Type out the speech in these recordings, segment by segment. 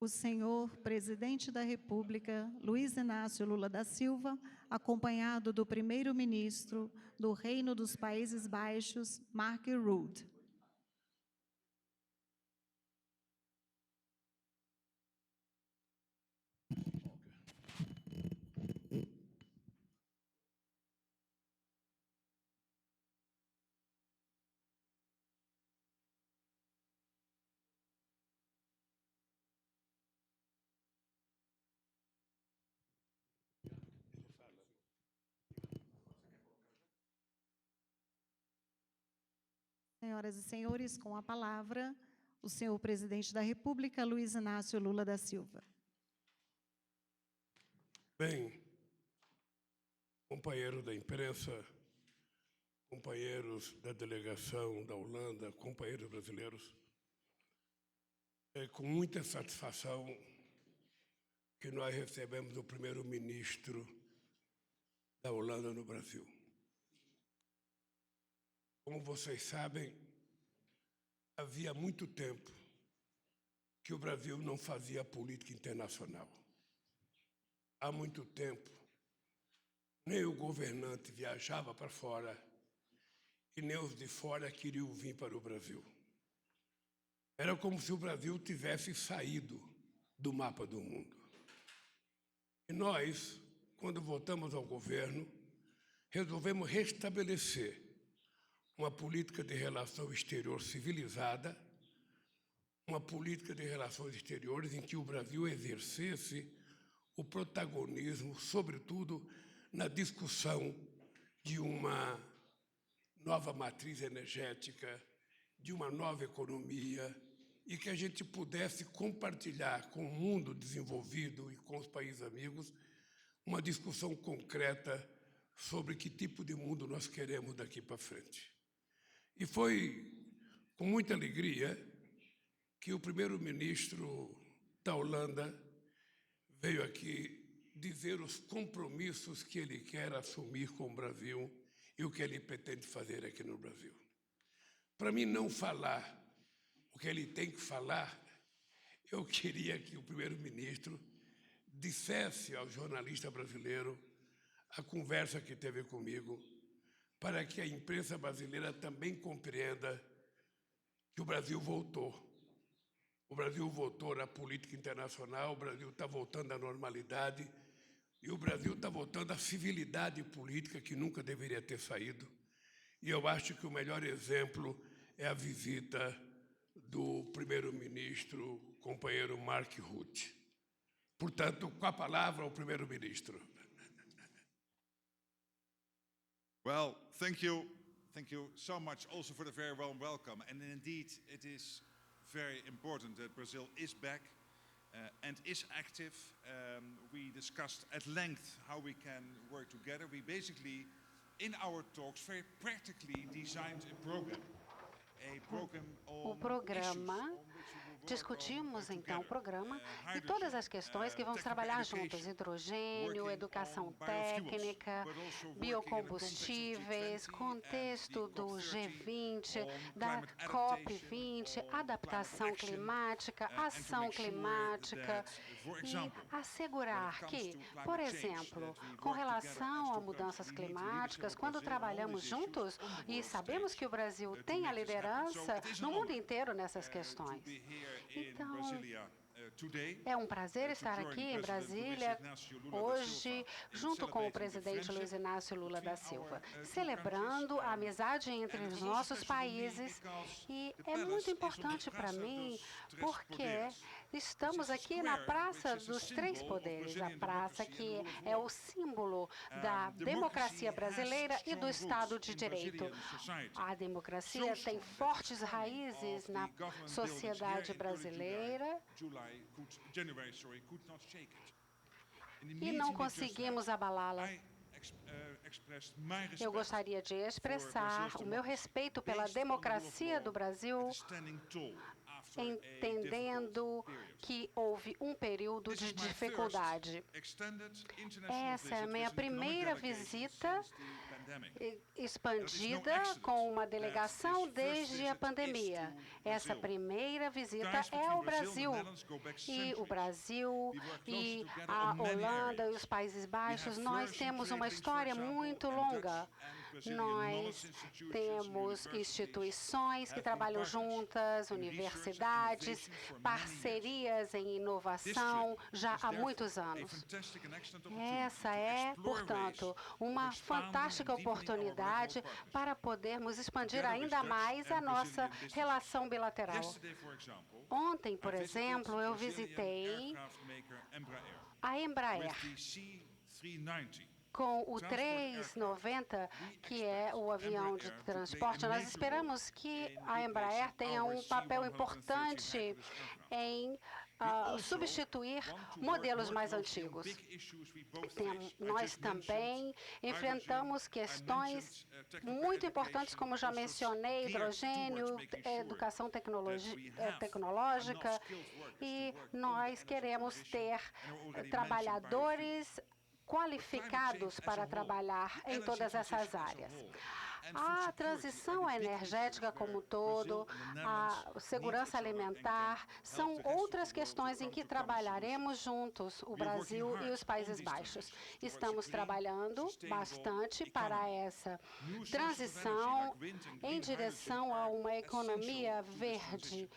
O senhor Presidente da República, Luiz Inácio Lula da Silva, acompanhado do Primeiro-Ministro do Reino dos Países Baixos, Mark Rutte. Senhoras e senhores, com a palavra, o senhor Presidente da República, Luiz Inácio Lula da Silva. Bem, companheiro da imprensa, companheiros da delegação da Holanda, companheiros brasileiros, é com muita satisfação que nós recebemos o primeiro-ministro da Holanda no Brasil. Como vocês sabem, havia muito tempo que o Brasil não fazia política internacional. Há muito tempo, nem o governante viajava para fora e nem os de fora queriam vir para o Brasil. Era como se o Brasil tivesse saído do mapa do mundo. E nós, quando voltamos ao governo, resolvemos restabelecer uma política de relação exterior civilizada, uma política de relações exteriores em que o Brasil exercesse o protagonismo, sobretudo na discussão de uma nova matriz energética, de uma nova economia, e que a gente pudesse compartilhar com o mundo desenvolvido e com os países amigos uma discussão concreta sobre que tipo de mundo nós queremos daqui para frente. E foi com muita alegria que o primeiro-ministro da Holanda veio aqui dizer os compromissos que ele quer assumir com o Brasil e o que ele pretende fazer aqui no Brasil. Para mim não falar o que ele tem que falar, eu queria que o primeiro-ministro dissesse ao jornalista brasileiro a conversa que teve comigo, para que a imprensa brasileira também compreenda que o Brasil voltou. O Brasil voltou na política internacional, o Brasil está voltando à normalidade e o Brasil está voltando à civilidade política que nunca deveria ter saído. E eu acho que o melhor exemplo é a visita do primeiro-ministro, companheiro Mark Rutte. Portanto, com a palavra ao primeiro-ministro. Well, thank you so much also for the very warm welcome. And indeed, it is very important that Brazil is back and is active. We discussed at length how we can work together. We basically, in our talks, very practically designed a program. O programa, discutimos então o programa e todas as questões que vamos trabalhar juntos: hidrogênio, educação técnica, biocombustíveis, contexto do G20, da COP20, adaptação climática, ação climática e assegurar que, por exemplo, com relação a mudanças climáticas, quando trabalhamos juntos e sabemos que o Brasil tem a liderança no mundo inteiro nessas questões. Então, é um prazer estar aqui em Brasília hoje, junto com o presidente Luiz Inácio Lula da Silva, celebrando a amizade entre os nossos países. E é muito importante para mim, porque estamos aqui na Praça dos Três Poderes, a praça que é o símbolo da democracia brasileira e do Estado de Direito. A democracia tem fortes raízes na sociedade brasileira e não conseguimos abalá-la. Eu gostaria de expressar o meu respeito pela democracia do Brasil, entendendo que houve um período de dificuldade. Essa é a minha primeira visita expandida com uma delegação desde a pandemia. Essa primeira visita é ao Brasil. E o Brasil e a Holanda e os Países Baixos, nós temos uma história muito longa. Nós temos instituições que trabalham juntas, universidades, parcerias em inovação já há muitos anos. Essa é, portanto, uma fantástica oportunidade para podermos expandir ainda mais a nossa relação bilateral. Ontem, por exemplo, eu visitei a Embraer com o 390, que é o avião de transporte. Nós esperamos que a Embraer tenha um papel importante em substituir modelos mais antigos. Nós também enfrentamos questões muito importantes, como já mencionei, hidrogênio, educação tecnológica, e nós queremos ter trabalhadores qualificados para trabalhar em todas essas áreas. A transição energética como um todo, a segurança alimentar, são outras questões em que trabalharemos juntos, o Brasil e os Países Baixos. Estamos trabalhando bastante para essa transição em direção a uma economia verde.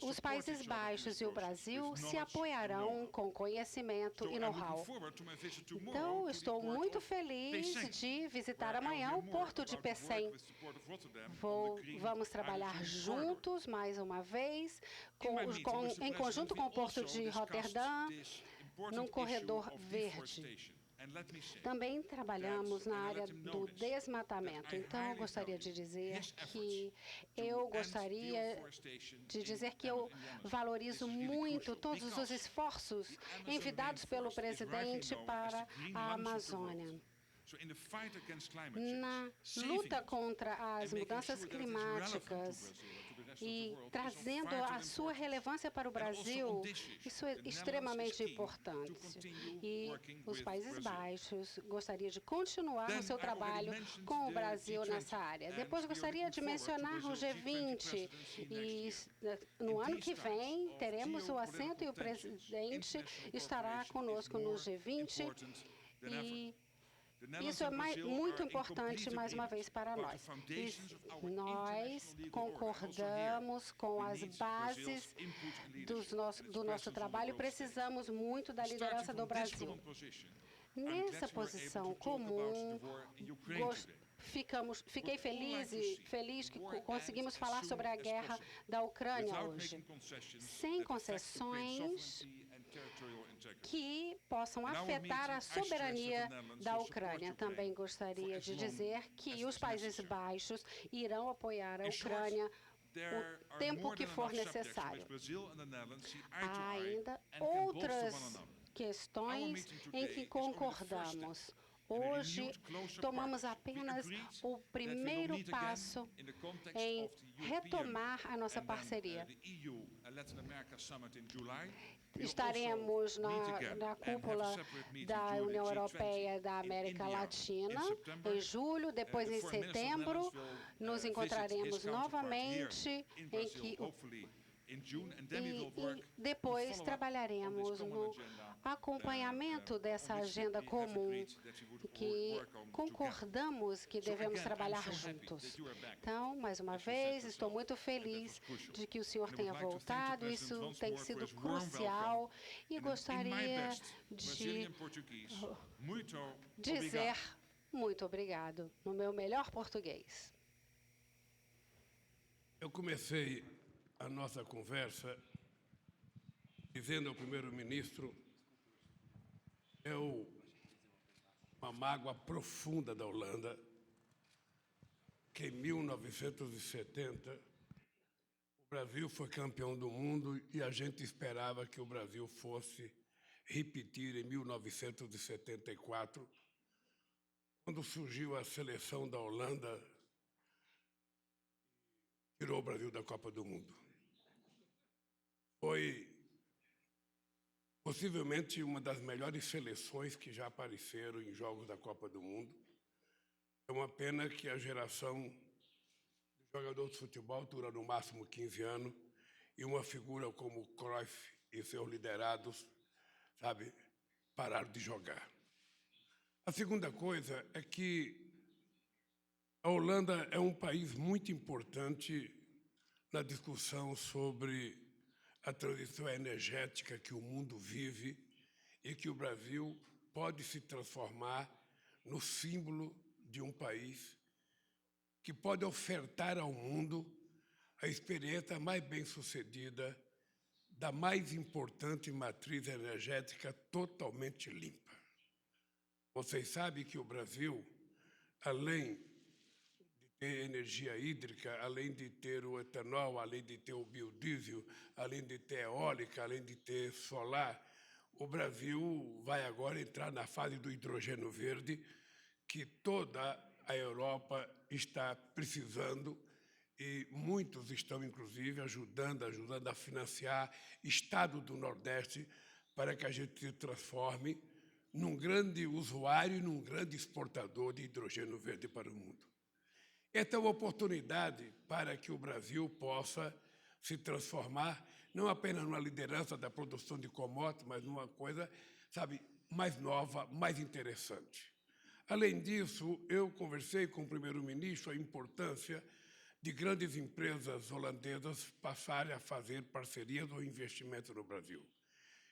Os Países Baixos e o Brasil se apoiarão com conhecimento e know-how. Então, estou muito feliz de visitar amanhã o Porto de Pecém. Vamos trabalhar juntos, mais uma vez, em conjunto com o Porto de Roterdã, num corredor verde. Também trabalhamos na área do desmatamento. Então, eu gostaria de dizer que eu valorizo muito todos os esforços envidados pelo presidente para a Amazônia. Na luta contra as mudanças climáticas e trazendo a sua relevância para o Brasil, isso é extremamente importante. E os Países Baixos gostariam de continuar o seu trabalho com o Brasil nessa área. Depois, gostaria de mencionar o G20. E no ano que vem, teremos o assento e o presidente estará conosco no G20. E isso é muito importante, mais uma vez, para nós. Nós concordamos com as bases do nosso trabalho e precisamos muito da liderança do Brasil. Nessa posição comum, fiquei feliz que conseguimos falar sobre a guerra da Ucrânia hoje, sem concessões que possam afetar a soberania da Ucrânia. Também gostaria de dizer que os Países Baixos irão apoiar a Ucrânia o tempo que for necessário. Há ainda outras questões em que concordamos. Hoje, tomamos apenas o primeiro passo em retomar a nossa parceria. Estaremos na cúpula da União Europeia e da América Latina em julho, depois em setembro nos encontraremos novamente e depois trabalharemos no acompanhamento dessa agenda comum, que concordamos que devemos trabalhar juntos. Então, mais uma vez, estou muito feliz de que o senhor tenha voltado, isso tem sido crucial, e gostaria de dizer muito obrigado, no meu melhor português. Eu comecei a nossa conversa dizendo ao primeiro-ministro uma mágoa profunda da Holanda, que em 1970 o Brasil foi campeão do mundo e a gente esperava que o Brasil fosse repetir em 1974, quando surgiu a seleção da Holanda, tirou o Brasil da Copa do Mundo. Foi possivelmente uma das melhores seleções que já apareceram em jogos da Copa do Mundo. É uma pena que a geração de jogadores de futebol dura no máximo 15 anos e uma figura como Cruyff e seus liderados, sabe, pararam de jogar. A segunda coisa é que a Holanda é um país muito importante na discussão sobre a transição energética que o mundo vive e que o Brasil pode se transformar no símbolo de um país que pode ofertar ao mundo a experiência mais bem-sucedida da mais importante matriz energética totalmente limpa. Vocês sabem que o Brasil, além de ter energia hídrica, além de ter o etanol, além de ter o biodiesel, além de ter eólica, além de ter solar, o Brasil vai agora entrar na fase do hidrogênio verde, que toda a Europa está precisando e muitos estão, inclusive, ajudando a financiar Estado do Nordeste para que a gente se transforme num grande usuário e num grande exportador de hidrogênio verde para o mundo. Esta é uma oportunidade para que o Brasil possa se transformar não apenas numa liderança da produção de commodities, mas numa coisa, sabe, mais nova, mais interessante. Além disso, eu conversei com o primeiro-ministro a importância de grandes empresas holandesas passarem a fazer parcerias ou investimentos no Brasil.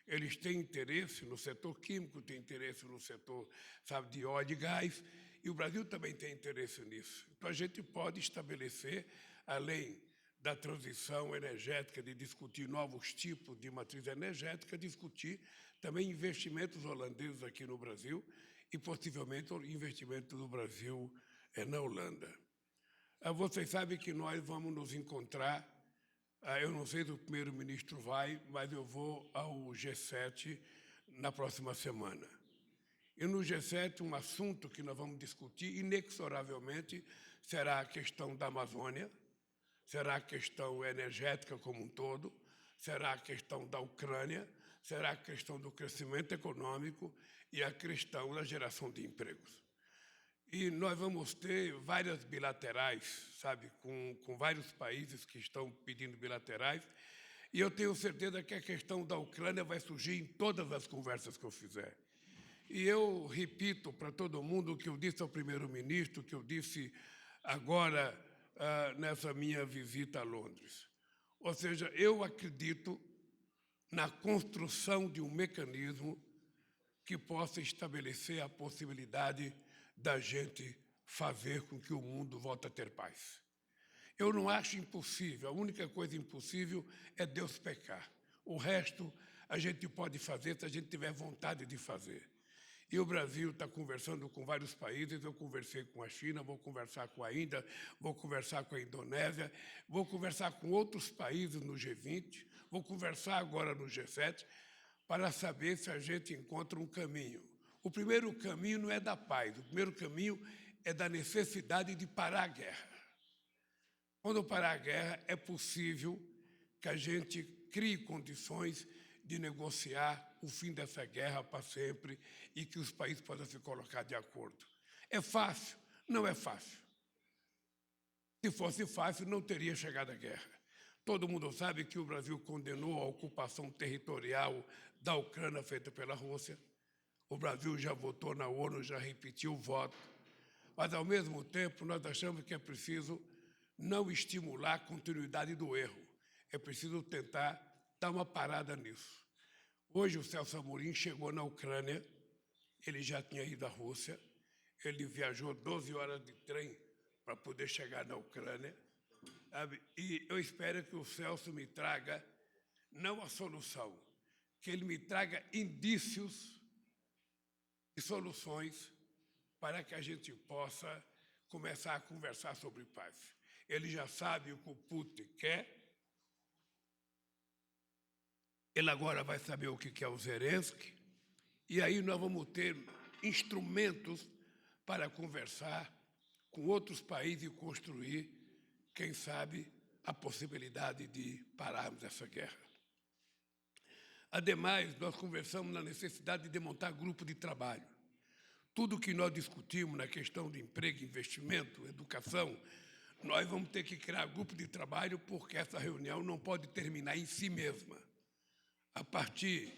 Eles têm interesse no setor químico, têm interesse no setor, sabe, de óleo e gás, e o Brasil também tem interesse nisso. Então, a gente pode estabelecer, além da transição energética, de discutir novos tipos de matriz energética, discutir também investimentos holandeses aqui no Brasil e, possivelmente, o investimento do Brasil na Holanda. Vocês sabem que nós vamos nos encontrar, eu não sei se o primeiro-ministro vai, mas eu vou ao G7 na próxima semana. E no G7, um assunto que nós vamos discutir inexoravelmente será a questão da Amazônia, será a questão energética como um todo, será a questão da Ucrânia, será a questão do crescimento econômico e a questão da geração de empregos. E nós vamos ter várias bilaterais, sabe, com vários países que estão pedindo bilaterais, e eu tenho certeza que a questão da Ucrânia vai surgir em todas as conversas que eu fizer. E eu repito para todo mundo o que eu disse ao primeiro-ministro, que eu disse agora nessa minha visita a Londres. Ou seja, eu acredito na construção de um mecanismo que possa estabelecer a possibilidade da gente fazer com que o mundo volte a ter paz. Eu não acho impossível, a única coisa impossível é Deus pecar. O resto a gente pode fazer se a gente tiver vontade de fazer. E o Brasil está conversando com vários países, eu conversei com a China, vou conversar com a Índia, vou conversar com a Indonésia, vou conversar com outros países no G20, vou conversar agora no G7, para saber se a gente encontra um caminho. O primeiro caminho não é da paz, o primeiro caminho é da necessidade de parar a guerra. Quando parar a guerra, é possível que a gente crie condições de negociar o fim dessa guerra para sempre e que os países possam se colocar de acordo. É fácil? Não é fácil. Se fosse fácil, não teria chegado a guerra. Todo mundo sabe que o Brasil condenou a ocupação territorial da Ucrânia feita pela Rússia. O Brasil já votou na ONU, já repetiu o voto. Mas, ao mesmo tempo, nós achamos que é preciso não estimular a continuidade do erro. É preciso tentar dar uma parada nisso. Hoje, o Celso Amorim chegou na Ucrânia, ele já tinha ido à Rússia, ele viajou 12 horas de trem para poder chegar na Ucrânia, sabe? E eu espero que o Celso me traga, não a solução, que ele me traga indícios de soluções para que a gente possa começar a conversar sobre paz. Ele já sabe o que o Putin quer, ele agora vai saber o que quer o Zelensky, e aí nós vamos ter instrumentos para conversar com outros países e construir, quem sabe, a possibilidade de pararmos essa guerra. Ademais, nós conversamos na necessidade de montar grupo de trabalho. Tudo que nós discutimos na questão de emprego, investimento, educação, nós vamos ter que criar grupo de trabalho, porque essa reunião não pode terminar em si mesma. A partir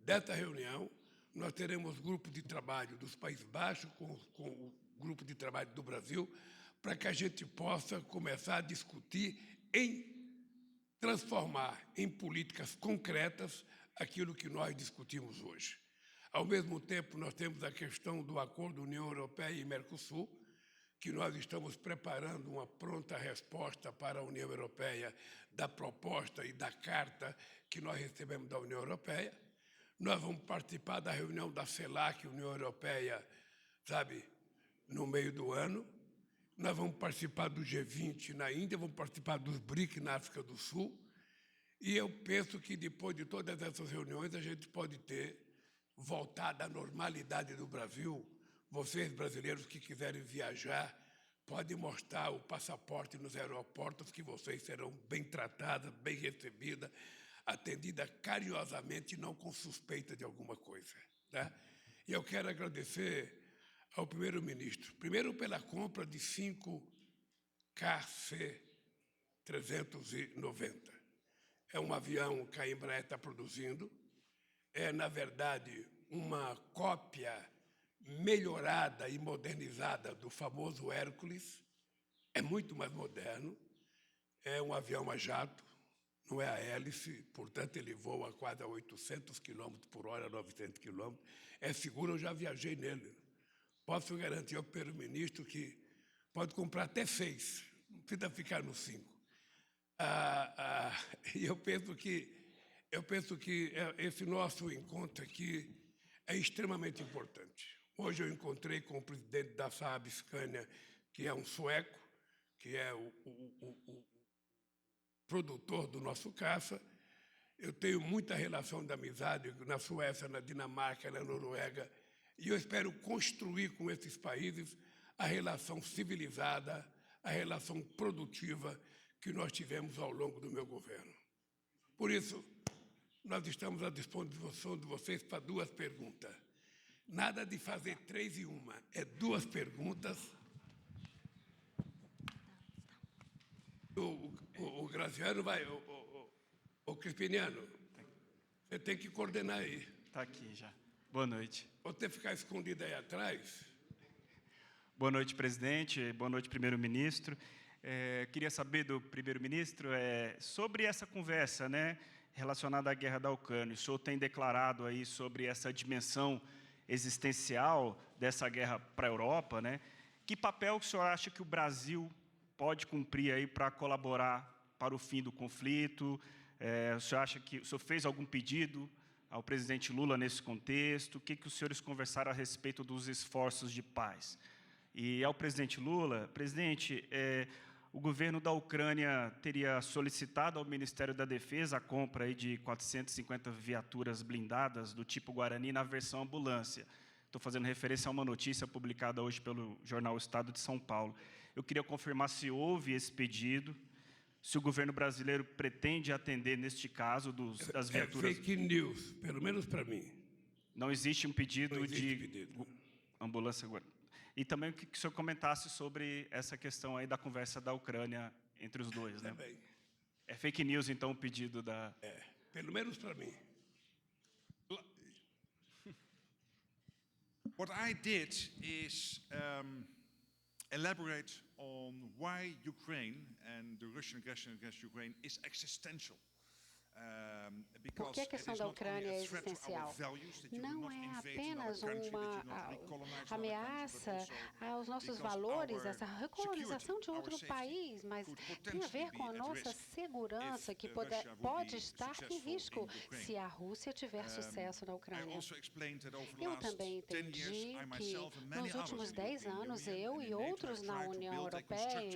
dessa reunião, nós teremos grupo de trabalho dos Países Baixos com o grupo de trabalho do Brasil, para que a gente possa começar a discutir em transformar em políticas concretas aquilo que nós discutimos hoje. Ao mesmo tempo, nós temos a questão do acordo União Europeia e Mercosul, que nós estamos preparando uma pronta resposta para a União Europeia da proposta e da carta que nós recebemos da União Europeia. Nós vamos participar da reunião da CELAC, União Europeia, sabe, no meio do ano. Nós vamos participar do G20 na Índia, vamos participar dos BRIC na África do Sul. E eu penso que, depois de todas essas reuniões, a gente pode ter voltado à normalidade do Brasil. Vocês, brasileiros que quiserem viajar, podem mostrar o passaporte nos aeroportos, que vocês serão bem tratadas, bem recebidas, atendida carinhosamente e não com suspeita de alguma coisa. Tá? E eu quero agradecer ao primeiro-ministro, primeiro pela compra de 5 KC-390. É um avião que a Embraer está produzindo, é, na verdade, uma cópia melhorada e modernizada do famoso Hércules, é muito mais moderno, é um avião a jato, não é a hélice, portanto, ele voa quase a 800 km por hora, 900 km. É seguro, eu já viajei nele. Posso garantir ao primeiro-ministro que pode comprar até 6, não precisa ficar nos 5. E eu penso que esse nosso encontro aqui é extremamente importante. Hoje eu encontrei com o presidente da Saab Scania, que é um sueco, que é o produtor do nosso caça. Eu tenho muita relação de amizade na Suécia, na Dinamarca, na Noruega, e eu espero construir com esses países a relação civilizada, a relação produtiva que nós tivemos ao longo do meu governo. Por isso, nós estamos à disposição de vocês para 2 perguntas. Nada de fazer 3 em 1, é 2 perguntas. O Graziano vai... O Crispiniano, você tem que coordenar aí. Está aqui já. Boa noite. Você ficar escondido aí atrás... Boa noite, presidente. Boa noite, primeiro-ministro. Queria saber do primeiro-ministro sobre essa conversa, né, relacionada à guerra da Ucrânia. O senhor tem declarado aí sobre essa dimensão existencial dessa guerra para a Europa, né? Que papel o senhor acha que o Brasil pode cumprir aí para colaborar para o fim do conflito? O senhor acha que o senhor fez algum pedido ao presidente Lula nesse contexto? O que os senhores conversaram a respeito dos esforços de paz? E ao presidente Lula, presidente, o governo da Ucrânia teria solicitado ao Ministério da Defesa a compra aí de 450 viaturas blindadas do tipo Guarani na versão ambulância. Estou fazendo referência a uma notícia publicada hoje pelo jornal Estado de São Paulo. Eu queria confirmar se houve esse pedido, se o governo brasileiro pretende atender, neste caso, das viaturas... É fake news, pelo menos para mim. Não existe um pedido Não existe de pedido. ambulância Guarani. E também que o senhor comentasse sobre essa questão aí da conversa da Ucrânia entre os dois, né? Também. É fake news, então, o pedido da... Pelo menos para mim. What I did is elaborate on why Ukraine and the Russian aggression against Ukraine is existential. Por que a questão da Ucrânia é existencial? Não é apenas uma ameaça aos nossos valores, essa recolonização de outro país, mas tem a ver com a nossa segurança, que pode estar em risco se a Rússia tiver sucesso na Ucrânia. Eu também entendi que nos últimos 10 anos, eu e outros na União Europeia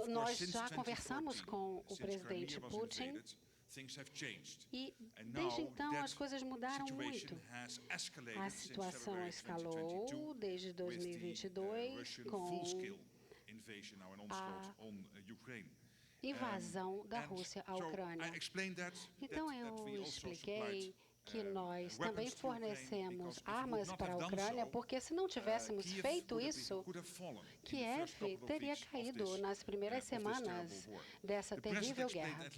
nós já conversamos com o presidente Putin e, desde então, as coisas mudaram muito. A situação escalou desde 2022 com invasão da Rússia à Ucrânia. Então, eu expliquei que nós também fornecemos armas para a Ucrânia, porque se não tivéssemos feito isso, Kiev teria caído nas primeiras semanas dessa terrível guerra.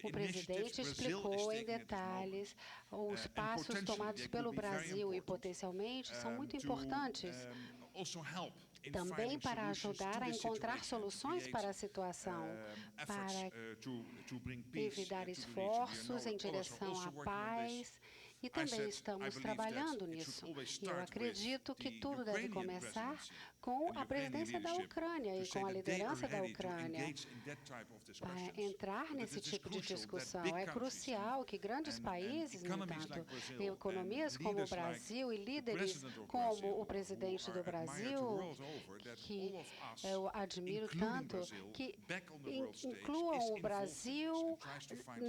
O presidente explicou em detalhes os passos tomados pelo Brasil e, potencialmente, são muito importantes também para ajudar a encontrar soluções para a situação, para evitar esforços em direção à paz. E também estamos trabalhando nisso. E eu acredito que tudo deve começar com a presidência da Ucrânia e com a liderança da Ucrânia para entrar nesse tipo de discussão. É crucial que grandes países, no entanto, e economias como o Brasil e líderes como o presidente do Brasil, que eu admiro tanto, que incluam o Brasil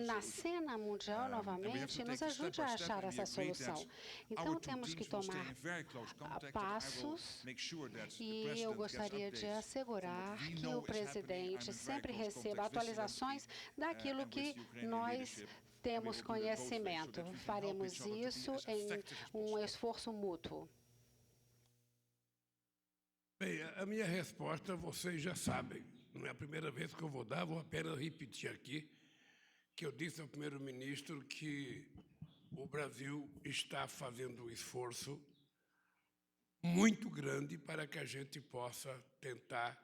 na cena mundial novamente e nos ajude a achar essa solução. Então, temos que tomar passos e eu gostaria de assegurar que o presidente sempre receba atualizações daquilo que nós temos conhecimento. Faremos isso em um esforço mútuo. Bem, a minha resposta vocês já sabem. Não é a primeira vez que eu vou dar, vou apenas repetir aqui que eu disse ao primeiro-ministro que o Brasil está fazendo um esforço muito grande para que a gente possa tentar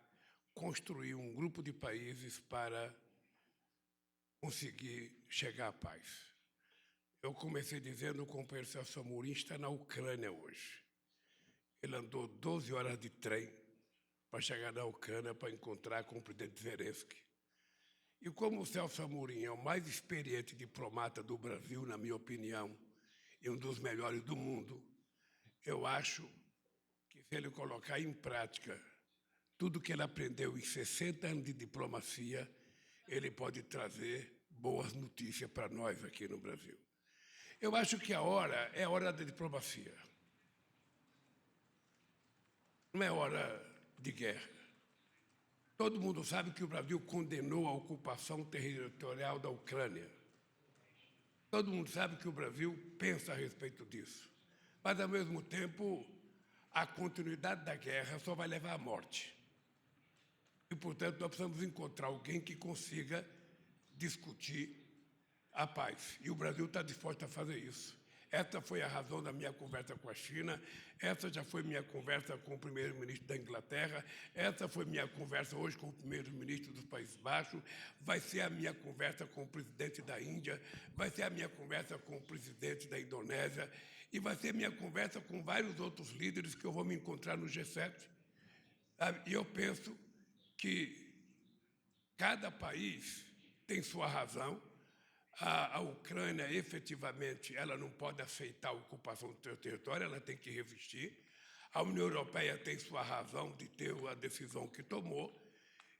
construir um grupo de países para conseguir chegar à paz. Eu comecei dizendo que o companheiro Celso Amorim está na Ucrânia hoje. Ele andou 12 horas de trem para chegar na Ucrânia para encontrar com o presidente Zelensky. E como o Celso Amorim é o mais experiente diplomata do Brasil, na minha opinião, e um dos melhores do mundo, eu acho que se ele colocar em prática tudo que ele aprendeu em 60 anos de diplomacia, ele pode trazer boas notícias para nós aqui no Brasil. Eu acho que a hora é a hora da diplomacia. Não é hora de guerra. Todo mundo sabe que o Brasil condenou a ocupação territorial da Ucrânia. Todo mundo sabe que o Brasil pensa a respeito disso. Mas, ao mesmo tempo, a continuidade da guerra só vai levar à morte. E, portanto, nós precisamos encontrar alguém que consiga discutir a paz. E o Brasil está disposto a fazer isso. Essa foi a razão da minha conversa com a China, essa já foi minha conversa com o primeiro-ministro da Inglaterra, essa foi minha conversa hoje com o primeiro-ministro dos Países Baixos, vai ser a minha conversa com o presidente da Índia, vai ser a minha conversa com o presidente da Indonésia e vai ser a minha conversa com vários outros líderes que eu vou me encontrar no G7. E eu penso que cada país tem sua razão. A Ucrânia, efetivamente, ela não pode aceitar a ocupação do seu território, ela tem que resistir. A União Europeia tem sua razão de ter a decisão que tomou,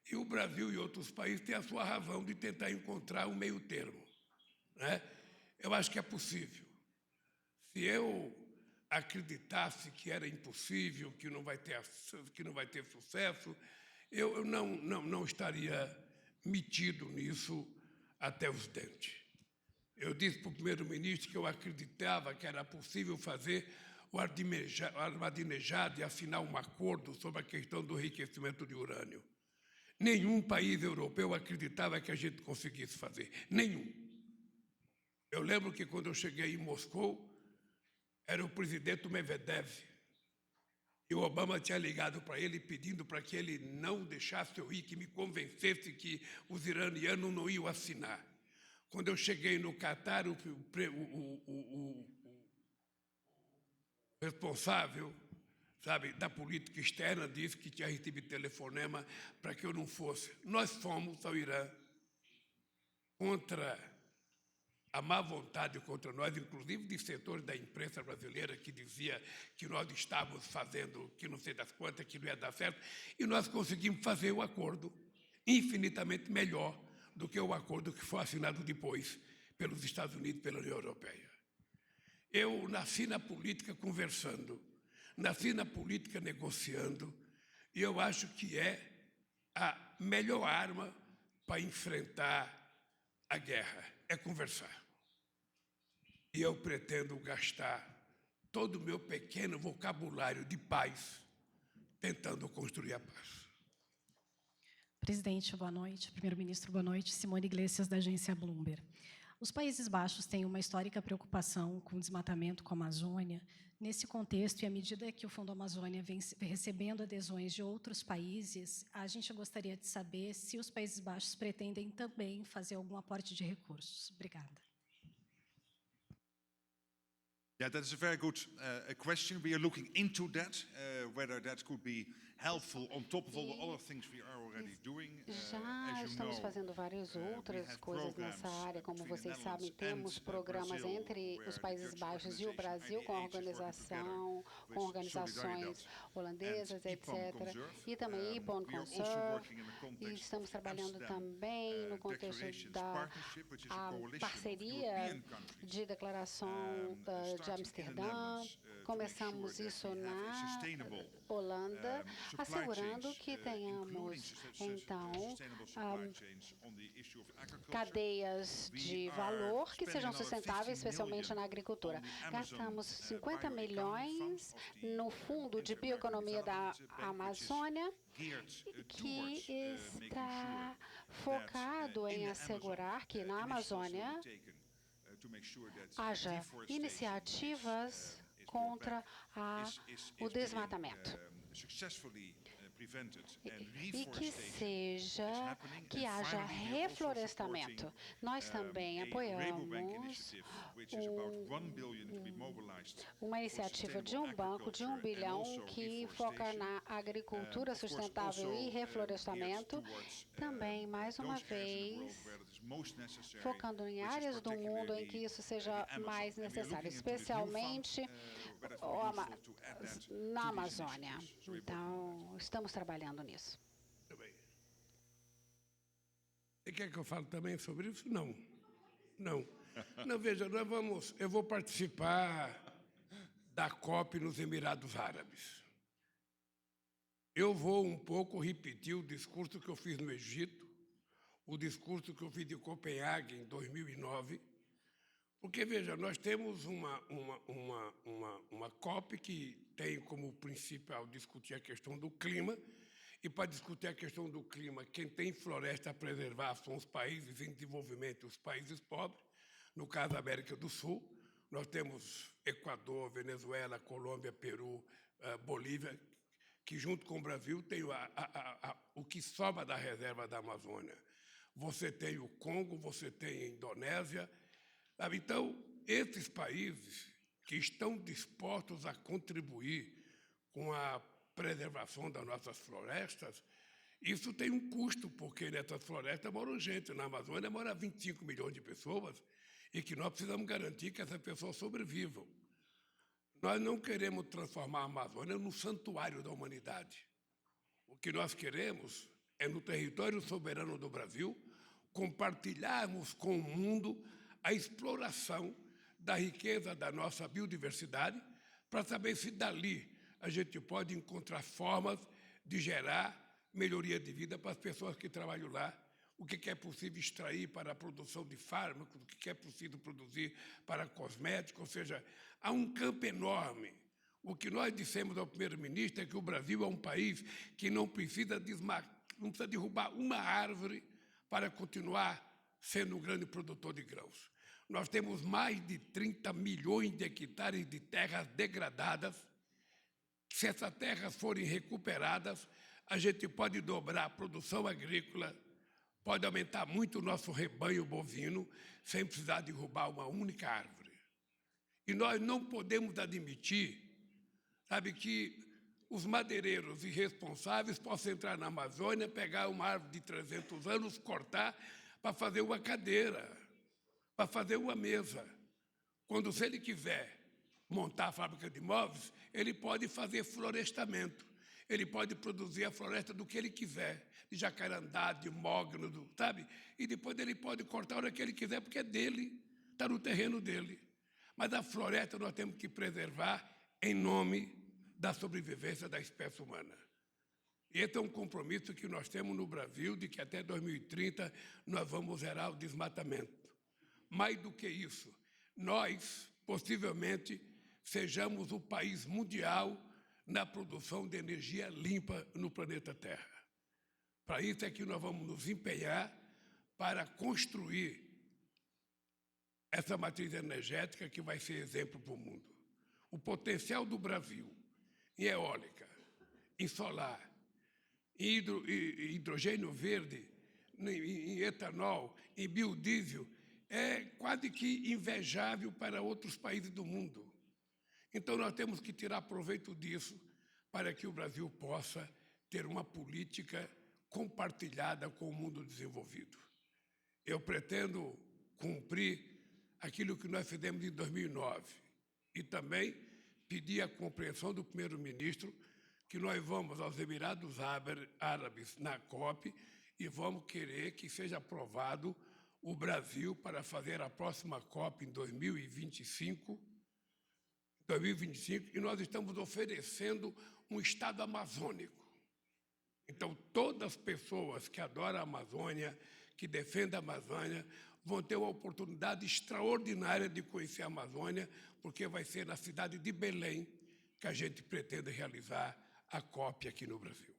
e o Brasil e outros países têm a sua razão de tentar encontrar um meio termo, né? Eu acho que é possível. Se eu acreditasse que era impossível, que não vai ter sucesso, eu não estaria metido nisso até os dentes. Eu disse para o primeiro-ministro que eu acreditava que era possível fazer o Ahmadinejad e assinar um acordo sobre a questão do enriquecimento de urânio. Nenhum país europeu acreditava que a gente conseguisse fazer. Nenhum. Eu lembro que quando eu cheguei em Moscou, era o presidente Medvedev. E o Obama tinha ligado para ele pedindo para que ele não deixasse eu ir, que me convencesse que os iranianos não iam assinar. Quando eu cheguei no Catar, o responsável, sabe, da política externa disse que tinha recebido telefonema para que eu não fosse. Nós fomos ao Irã contra a má vontade contra nós, inclusive de setores da imprensa brasileira que dizia que nós estávamos fazendo, que não sei das quantas, que não ia dar certo, e nós conseguimos fazer o acordo infinitamente melhor do que o acordo que foi assinado depois pelos Estados Unidos e pela União Europeia. Eu nasci na política conversando, nasci na política negociando, e eu acho que é a melhor arma para enfrentar a guerra, é conversar. E eu pretendo gastar todo o meu pequeno vocabulário de paz tentando construir a paz. Presidente, boa noite. Primeiro-ministro, boa noite. Simone Iglesias, da agência Bloomberg. Os Países Baixos têm uma histórica preocupação com o desmatamento com a Amazônia. Nesse contexto, e à medida que o Fundo Amazônia vem recebendo adesões de outros países, a gente gostaria de saber se os Países Baixos pretendem também fazer algum aporte de recursos. Obrigada. Yeah, that is a very good question. We are looking into that, whether that could be helpful on top of all the other things we are already doing. Já estamos fazendo várias outras coisas nessa área, como vocês sabem, temos programas entre os Países Baixos e o Brasil com organizações holandesas, etc. E também IPON Conserve. E estamos trabalhando também no contexto da parceria de declaração de Amsterdã. Começamos isso na Holanda, assegurando que tenhamos, então, cadeias de valor que sejam sustentáveis, especialmente na agricultura. Gastamos 50 milhões no Fundo de Bioeconomia da Amazônia, que está focado em assegurar que na Amazônia haja iniciativas contra o desmatamento. E que haja reflorestamento. Nós também apoiamos uma iniciativa de um banco de 1 bilhão que foca na agricultura sustentável e reflorestamento, também, mais uma vez, focando em áreas do mundo em que isso seja mais necessário, especialmente na Amazônia. Então, estamos trabalhando nisso. Muito bem. Você quer que eu fale também sobre isso? Não. Não, veja, eu vou participar da COP nos Emirados Árabes. Eu vou um pouco repetir o discurso que eu fiz no Egito, o discurso que eu fiz de Copenhague em 2009, porque, veja, nós temos uma COP que tem como principal discutir a questão do clima, e para discutir a questão do clima, quem tem floresta a preservar são os países em desenvolvimento, os países pobres, no caso da América do Sul. Nós temos Equador, Venezuela, Colômbia, Peru, Bolívia, que junto com o Brasil tem o que sobra da reserva da Amazônia. Você tem o Congo, você tem a Indonésia. Sabe? Então, esses países que estão dispostos a contribuir com a preservação das nossas florestas, isso tem um custo, porque nessas florestas moram gente. Na Amazônia moram 25 milhões de pessoas e que nós precisamos garantir que essas pessoas sobrevivam. Nós não queremos transformar a Amazônia num santuário da humanidade. O que nós queremos é, no território soberano do Brasil, compartilharmos com o mundo a exploração da riqueza da nossa biodiversidade, para saber se dali a gente pode encontrar formas de gerar melhoria de vida para as pessoas que trabalham lá, o que é possível extrair para a produção de fármacos, o que é possível produzir para cosméticos, ou seja, há um campo enorme. O que nós dissemos ao primeiro-ministro é que o Brasil é um país que não precisa derrubar uma árvore para continuar sendo um grande produtor de grãos. Nós temos mais de 30 milhões de hectares de terras degradadas. Se essas terras forem recuperadas, a gente pode dobrar a produção agrícola, pode aumentar muito o nosso rebanho bovino, sem precisar derrubar uma única árvore. E nós não podemos admitir, sabe, que os madeireiros irresponsáveis possam entrar na Amazônia, pegar uma árvore de 300 anos, cortar para fazer uma cadeira, para fazer uma mesa. Quando, se ele quiser montar a fábrica de móveis, ele pode fazer florestamento. Ele pode produzir a floresta do que ele quiser, de jacarandá, de mogno, sabe? E depois ele pode cortar a hora que ele quiser, porque é dele, está no terreno dele. Mas a floresta nós temos que preservar em nome da sobrevivência da espécie humana. Esse é um compromisso que nós temos no Brasil, de que até 2030 nós vamos zerar o desmatamento. Mais do que isso, nós, possivelmente, sejamos o país mundial na produção de energia limpa no planeta Terra. Para isso é que nós vamos nos empenhar para construir essa matriz energética que vai ser exemplo para o mundo. O potencial do Brasil em eólica, em solar, em hidrogênio verde, em etanol, em biodiesel, é quase que invejável para outros países do mundo. Então, nós temos que tirar proveito disso para que o Brasil possa ter uma política compartilhada com o mundo desenvolvido. Eu pretendo cumprir aquilo que nós fizemos em 2009 e também pedir a compreensão do primeiro-ministro que nós vamos aos Emirados Árabes na COP e vamos querer que seja aprovado o Brasil para fazer a próxima COP em 2025, e nós estamos oferecendo um Estado amazônico. Então, todas as pessoas que adoram a Amazônia, que defendem a Amazônia, vão ter uma oportunidade extraordinária de conhecer a Amazônia, porque vai ser na cidade de Belém que a gente pretende realizar a COP aqui no Brasil.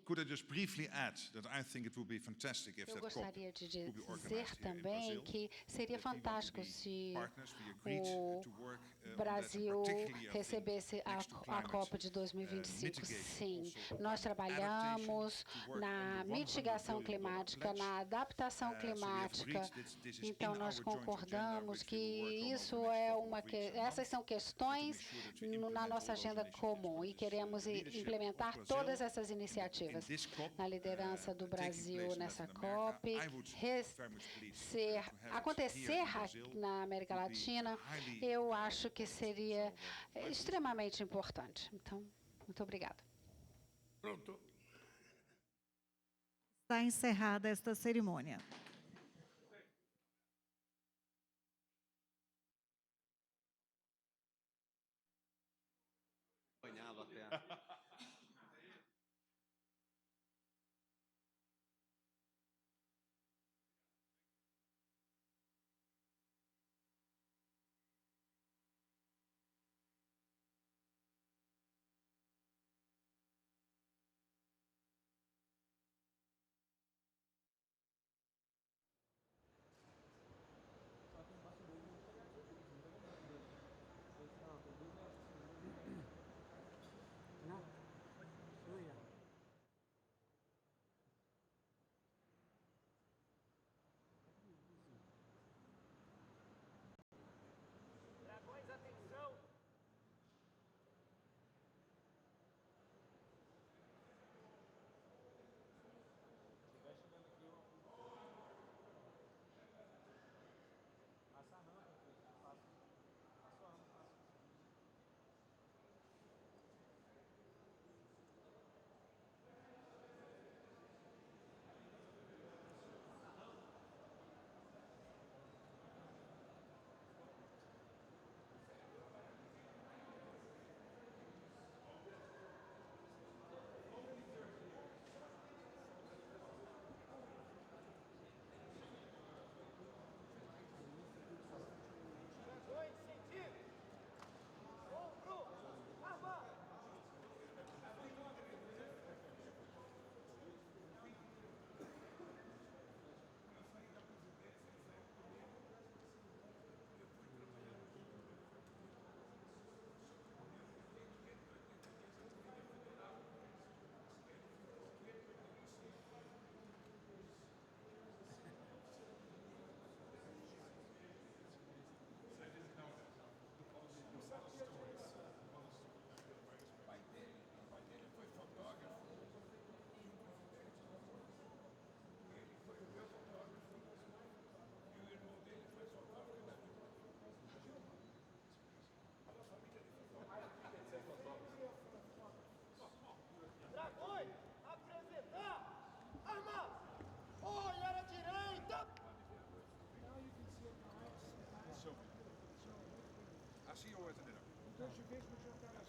Could I just briefly add that I think it would be fantastic if Eu that COP gostaria de would be dizer organized here in também Brazil. que seria fantástico se o o Brasil recebesse a COP de 2025. Sim, nós trabalhamos na mitigação climática, na adaptação climática. Então, nós concordamos que essas são questões na nossa agenda comum e queremos implementar todas essas iniciativas. Na liderança do Brasil nessa COP, acontecer na América Latina, eu acho que seria extremamente importante. Então, muito obrigada. Pronto. Está encerrada esta cerimônia. I see you at the dinner.